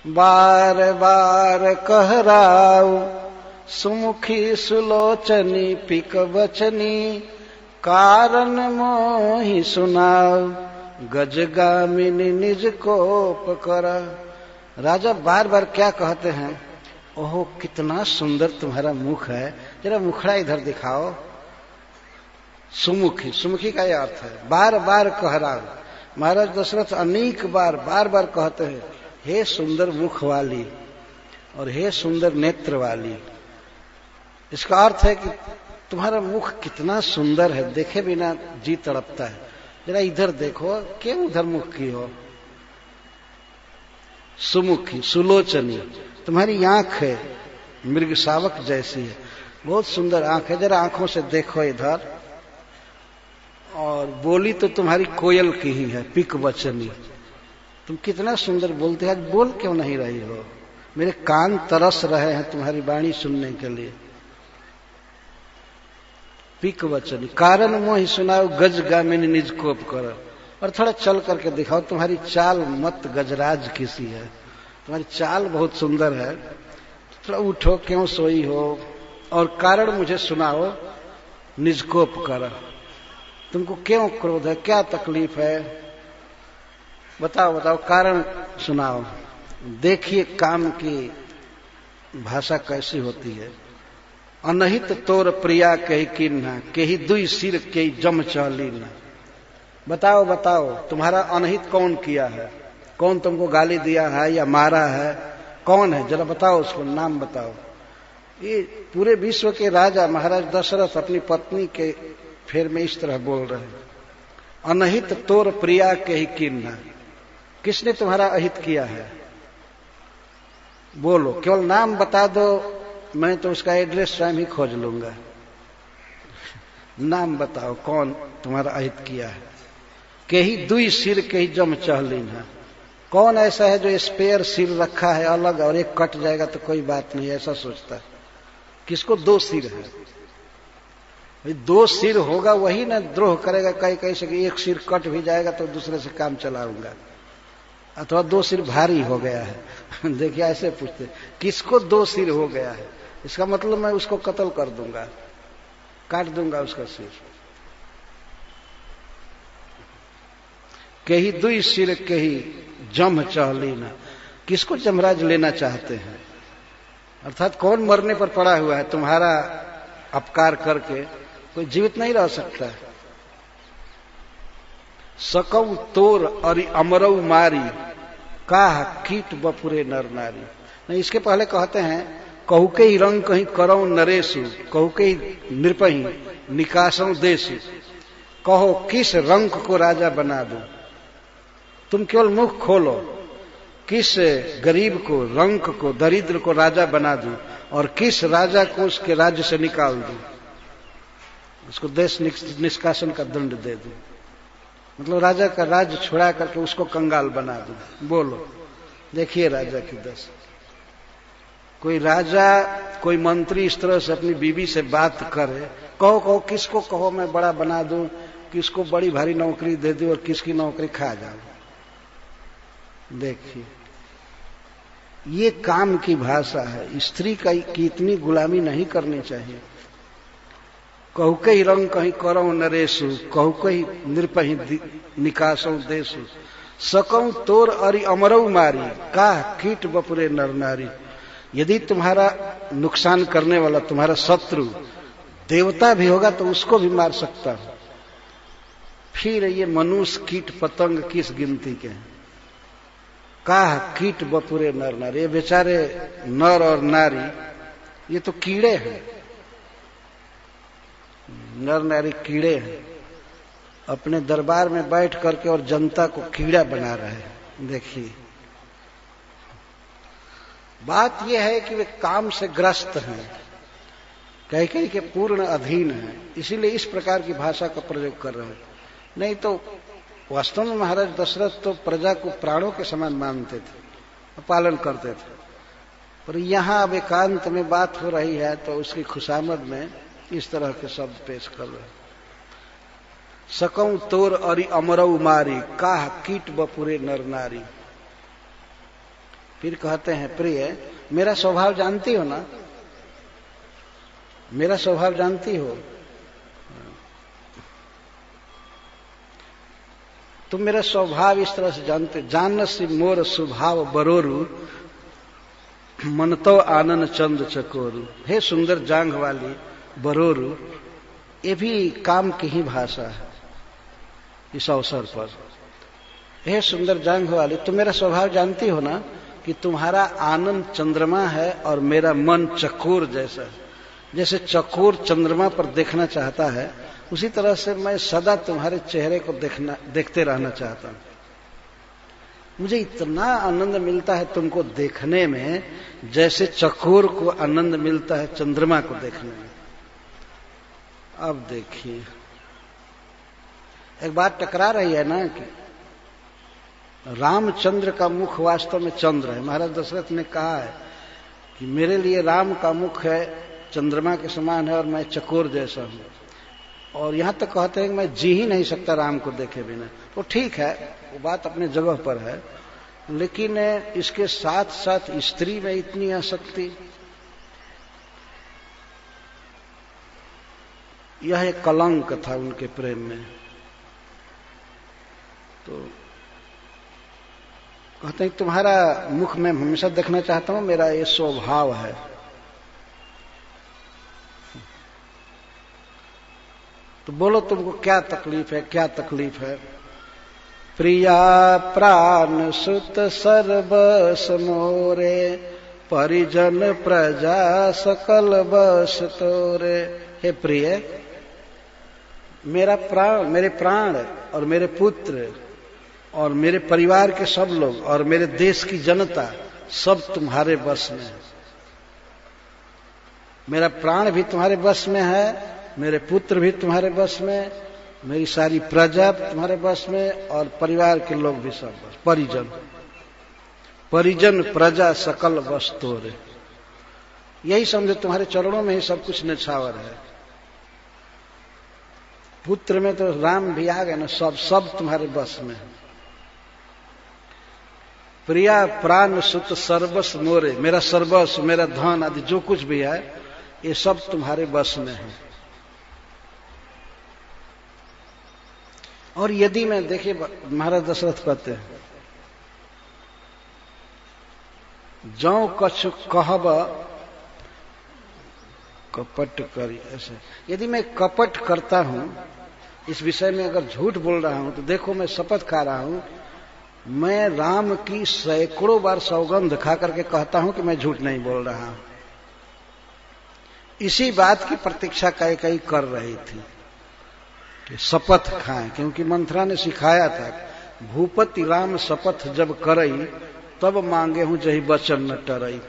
बार बार कहराऊ सुमुखी सुलोचनी pick बचनी कारण मोहि सुनाऊ गजगामिनी निज कोप कर। राजा बार बार क्या कहते हैं, ओहो कितना सुंदर तुम्हारा मुख है, जरा मुखड़ा इधर दिखाओ। सुमुखी, सुमुखी का यह अर्थ है बार बार कहराओ। महाराज दशरथ अनेक बार बार बार कहते हैं, हे सुंदर मुख वाली और हे सुंदर नेत्र वाली। इसका अर्थ है कि तुम्हारा मुख कितना सुंदर है, देखे बिना जी तड़पता है। जरा इधर देखो, क्यों उधर मुख की हो। सुमुखी सुलोचनी, तुम्हारी आंख है मृग शावक जैसी है, बहुत सुंदर आंख है, जरा आंखों से देखो इधर। और बोली तो तुम्हारी कोयल की ही है, पिक वचनी, तुम कितना सुंदर बोलते हो, आज बोल क्यों नहीं रही हो। मेरे कान तरस रहे हैं तुम्हारी वाणी सुनने के लिए। पिक वचनी कारण मोहि सुनाओ गजगामिनी निज कोप करो। और थोड़ा चल करके दिखाओ, तुम्हारी चाल मत गजराज किसी है, तुम्हारी चाल बहुत सुंदर है, थोड़ा उठो, क्यों सोई हो, और कारण मुझे सुनाओ निज कोप कर। तुमको क्यों क्रोध है, क्या तकलीफ है, बताओ बताओ, कारण सुनाओ। देखिए काम की भाषा कैसी होती है। अनहित तोर प्रिया कही किन्हा केही दुई सिर के जम चलीना। बताओ बताओ, तुम्हारा अनहित कौन किया है, कौन तुमको गाली दिया है या मारा है, कौन है, जरा बताओ, उसको नाम बताओ। ये पूरे विश्व के राजा महाराज दशरथ अपनी पत्नी के फेर में इस तरह बोल रहे हैं, अनहित तोर प्रिया कही किन्हा, किसने तुम्हारा अहित किया है, बोलो, केवल नाम बता दो, मैं तो उसका एड्रेस स्वयं ही खोज लूंगा। नाम बताओ कौन तुम्हारा अहित किया है। केही दुई सिर केही जम चहलीन है, कौन ऐसा है जो स्पेयर सिर रखा है अलग, और एक कट जाएगा तो कोई बात नहीं, ऐसा सोचता है। किसको दो सिर है, दो सिर होगा वही ना द्रोह करेगा, कहीं कहीं से एक सिर कट भी जाएगा तो दूसरे से काम चलाऊंगा, अथवा दो सिर भारी हो गया है। देखिए ऐसे पूछते, किसको दो सिर हो गया है, इसका मतलब मैं उसको कत्ल कर दूंगा, काट दूंगा उसका सिर। कही दुई सिर कही जम चहलीना, किसको जमराज लेना चाहते हैं, अर्थात कौन मरने पर पड़ा हुआ है, तुम्हारा अपकार करके कोई जीवित नहीं रह सकता। सकऊ तोर अरि अमरऊ मारी काह कीट बपुरे नर नारी। नहीं, इसके पहले कहते हैं, कहू के ही रंग कहीं करऊ नरेशु कहू के ही नृपही निकासऊ देशु। कहो किस रंग को राजा बना दूं, तुम केवल मुख खोलो, किस गरीब को, रंक को, दरिद्र को राजा बना दूं, और किस राजा को उसके राज्य से निकाल दूं, उसको देश निष्कासन का दंड दे दूं, मतलब राजा का राज्य छुड़ा करके उसको कंगाल बना दूं। बोलो, देखिए राजा की दशा। कोई राजा, कोई मंत्री इस तरह से अपनी बीवी से बात करे, कहो कहो किसको कहो मैं बड़ा बना दूं, किसको बड़ी भारी नौकरी दे दूं और किसकी नौकरी खा जाऊं। देखिए ये काम की भाषा है, स्त्री की इतनी गुलामी नहीं करनी चाहिए। कहू कही रंग कहीं करऊ नरेशु कहू कही नृपही निकासऊ देशु। सकऊ तोर अरि अमरऊ मारी काह कीट बपुरे नर नारी। यदि तुम्हारा नुकसान करने वाला तुम्हारा शत्रु देवता भी होगा तो उसको भी मार सकता हो, फिर ये मनुष्य कीट पतंग किस गिनती के हैं। काह कीट बपुरे नर नारी, ये बेचारे नर और नारी ये तो कीड़े हैं, नर नारी कीड़े हैं, अपने दरबार में बैठ करके और जनता को कीड़ा बना रहे हैं। देखिए बात यह है कि वे काम से ग्रस्त हैं, कहीं कहीं के पूर्ण अधीन हैं, इसीलिए इस प्रकार की भाषा का प्रयोग कर रहे हैं। नहीं तो वास्तव में महाराज दशरथ तो प्रजा को प्राणों के समान मानते थे, पालन करते थे, पर यहां अब एकांत में बात हो रही है तो उसकी खुशामद में इस तरह के शब्द पेश कर रहे हैं। सकऊ तोर अरि अमरऊ मारी काह कीट बपुरे नर नारी। फिर कहते हैं, प्रिय मेरा स्वभाव जानती हो ना, मेरा स्वभाव जानती हो, तुम मेरा स्वभाव इस तरह से जानते, जानसी मोर स्वभाव बरोरू मन तो आनन चंद चकोरू। हे सुंदर जांघ वाली बरोरू, ये भी काम की ही भाषा है इस अवसर पर। हे सुंदर जांघ वाली, तुम मेरा स्वभाव जानती हो ना कि तुम्हारा आनंद चंद्रमा है और मेरा मन चकोर जैसा है। जैसे चकोर चंद्रमा पर देखना चाहता है, उसी तरह से मैं सदा तुम्हारे चेहरे को देखते रहना चाहता हूं। मुझे इतना आनंद मिलता है तुमको देखने में, जैसे चकोर को आनंद मिलता है चंद्रमा को देखने में। अब देखिए, एक बात टकरा रही है ना कि रामचंद्र का मुख वास्तव में चंद्र है। महाराज दशरथ ने कहा है कि मेरे लिए राम का मुख है चंद्रमा के समान है और मैं चकोर जैसा हूं। और यहां तक कहते हैं कि मैं जी ही नहीं सकता राम को देखे बिना। तो ठीक है, वो बात अपने जगह पर है, लेकिन इसके साथ साथ स्त्री में इतनी आसक्ति, यह एक कलंक था उनके प्रेम में। तो कहते हैं तुम्हारा मुख मैं हमेशा देखना चाहता हूं, मेरा ये स्वभाव है। तो बोलो तुमको क्या तकलीफ है, क्या तकलीफ है? प्रिया प्राण सुत सर्वस मोरे, परिजन प्रजा सकल बस तोरे। हे प्रिय, मेरा प्राण, मेरे प्राण और मेरे पुत्र और मेरे परिवार के सब लोग और मेरे देश की जनता सब तुम्हारे बस में है। मेरा प्राण भी तुम्हारे बस में है, मेरे पुत्र भी तुम्हारे बस में, मेरी सारी प्रजा तुम्हारे बस में और परिवार के लोग भी सब बस। परिजन, परिजन प्रजा सकल बस तोरे, यही समझो तुम्हारे चरणों में ही सब कुछ निछावर है। पुत्र में तो राम भी आ गए ना, सब तुम्हारे बस में है। प्रिया प्राण सुत सर्वस मोरे, मेरा सर्वस्व, मेरा धन आदि जो कुछ भी है ये सब तुम्हारे बस में है। और यदि मैं, देखिए महाराज दशरथ कहते हैं, जौ कछु कहब कपट करी, ऐसे यदि मैं कपट करता हूं, इस विषय में अगर झूठ बोल रहा हूं, तो देखो मैं शपथ खा रहा हूं, मैं राम की सैकड़ों बार सौगंध खा करके कहता हूं कि मैं झूठ नहीं बोल रहा हूं। इसी बात की प्रतीक्षा कई कर रही थी कि शपथ खाएं, क्योंकि मंथरा ने सिखाया था, भूपति राम शपथ जब करई, तब मांगे हूं जही वचन न टरई।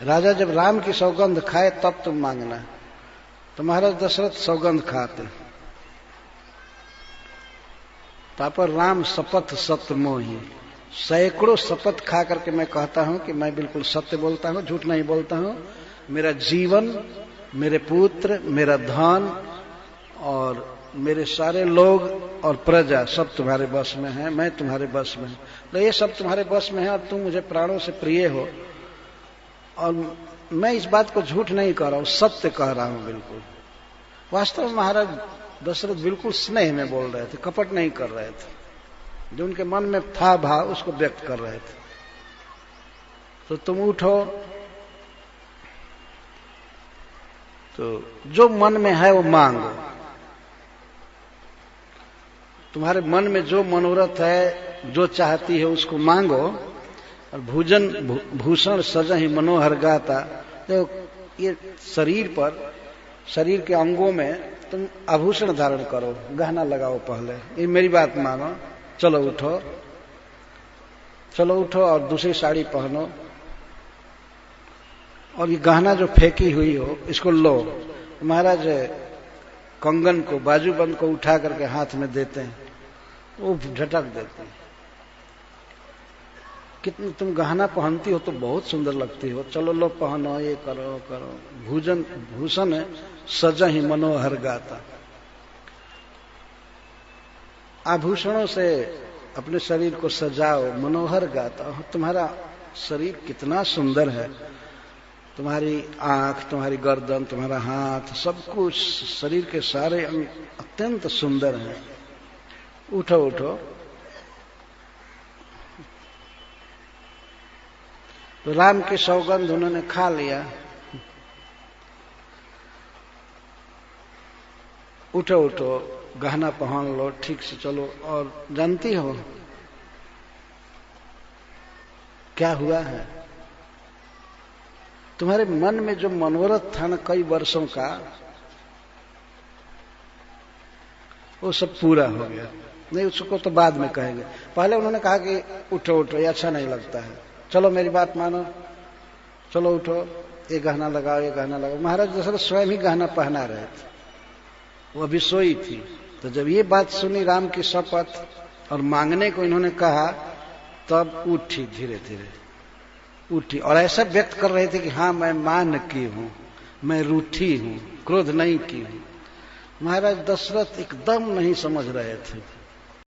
राजा जब राम की सौगंध खाए तब तुम मांगना। तो महाराज दशरथ सौगंध खाते, तापर राम शपथ सत्य मोही, सैकड़ों शपथ खा करके मैं कहता हूं कि मैं बिल्कुल सत्य बोलता हूं, झूठ नहीं बोलता हूं। मेरा जीवन, मेरे पुत्र, मेरा धन और मेरे सारे लोग और प्रजा सब तुम्हारे बस में है, मैं तुम्हारे बस में हूं। तो ये सब तुम्हारे बस में है और तुम मुझे प्राणों से प्रिय हो, और मैं इस बात को झूठ नहीं कह रहा हूं, सत्य कह रहा हूं बिल्कुल। वास्तव में महाराज दशरथ बिल्कुल स्नेह में बोल रहे थे, कपट नहीं कर रहे थे, जो उनके मन में था भाव उसको व्यक्त कर रहे थे। तो तुम उठो, तो जो मन में है वो मांगो, तुम्हारे मन में जो मनोरथ है, जो चाहती है उसको मांगो। और भूजन भूषण सजहि मनोहर गाता, तो ये शरीर पर, शरीर के अंगों में तुम आभूषण धारण करो, गहना लगाओ पहले, ये मेरी बात मानो। चलो उठो, चलो उठो और दूसरी साड़ी पहनो, और ये गहना जो फेंकी हुई हो इसको लो। महाराज कंगन को, बाजूबंद को उठा करके हाथ में देते हैं, वो झटक देते हैं। कितनी तुम गहना पहनती हो तो बहुत सुंदर लगती हो, चलो लो पहनो, ये करो करो। भूजन भूषण सजहि मनोहर गाता, आभूषणों से अपने शरीर को सजाओ, मनोहर गाता। तुम्हारा शरीर कितना सुंदर है, तुम्हारी आंख, तुम्हारी गर्दन, तुम्हारा हाथ, सब कुछ, शरीर के सारे अंग अत्यंत सुंदर हैं। उठो उठो। तो राम की सौगंध उन्होंने खा लिया। उठो उठो, गहना पहन लो, ठीक से चलो। और जानती हो क्या हुआ है? तुम्हारे मन में जो मनोरथ था ना कई वर्षों का, वो सब पूरा हो गया। नहीं, उसको तो बाद में कहेंगे। पहले उन्होंने कहा कि उठो उठो, ये अच्छा नहीं लगता है, चलो मेरी बात मानो, चलो उठो, ये गहना लगाओ, ये गहना लगाओ। महाराज दशरथ स्वयं ही गहना पहना रहे थे, वो अभी सोई थी। तो जब ये बात सुनी राम की शपथ और मांगने को इन्होंने कहा, तब उठी, धीरे धीरे उठी और ऐसा व्यक्त कर रहे थे कि हाँ मैं मान की हूं, मैं रूठी हूं, क्रोध नहीं की हूं। महाराज दशरथ एकदम नहीं समझ रहे थे।